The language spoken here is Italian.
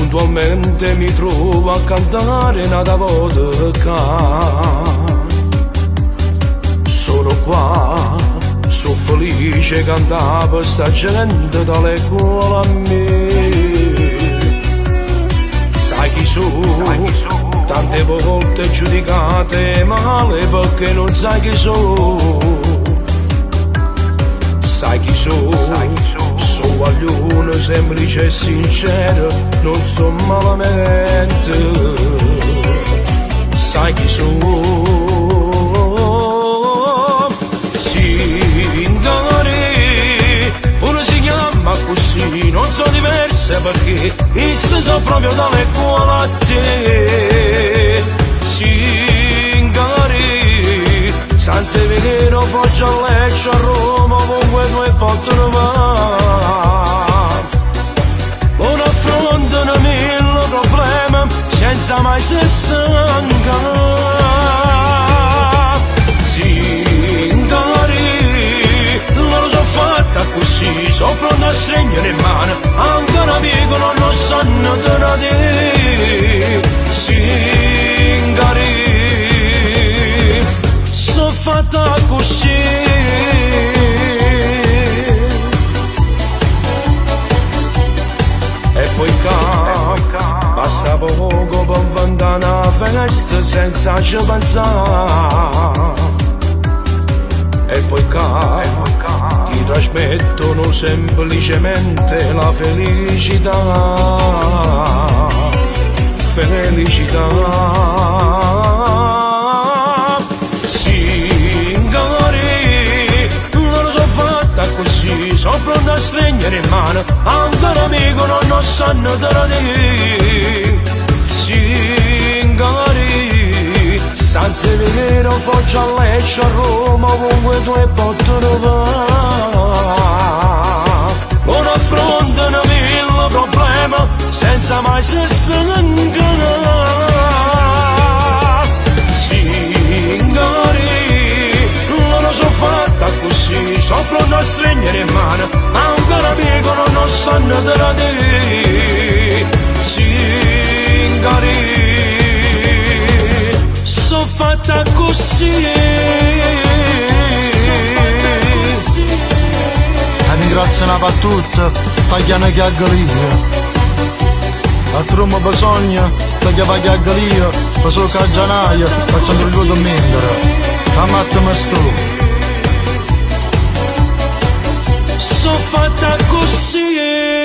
puntualmente mi trovo a cantare una vodka. Sono qua, sono felice che andava sta gente dalle cuore a me. Sai chi sono? Tante volte giudicate male perché non sai chi sono. Sai chi sono? Sono guaglione semplice e sincero, non so malamente. Sai chi sono? Zingari, pure si chiama così, non so diverse perché esse sono proprio dalle cuore a te. Zingari, San Severino, Foggia, Lecce, a Roma, ovunque tu potti trovare. Non affrontano mille problemi senza mai se stanca. Così, sono pronto a stringere in mano, anche un amico non sanno te. Zingari, sono fatta così. E poi basta poco per inventare una festa senza ci pensare. E poi ti trasmettono semplicemente la felicità. Felicità. Zingari, non sono fatta così, sono pronto a stringere in mano, anche un amico non sanno te. Zingari, San Severino, Foggia, Lecce, a Roma, ovunque tu potti trovare. Non affrontano mille problemi senza mai se stancare. Zingari, non sono fatta così, sono pronto a stringere in mano, anche un amico non sanno te. Zingari, sono fatta così. E ringraziamo per tutto, tagliano che a Galia. A tromba bisogna, tagliava che a Galia, per solo cagianaia, facciamo il luogo mendere. La matta mi sto. Sono fatta così.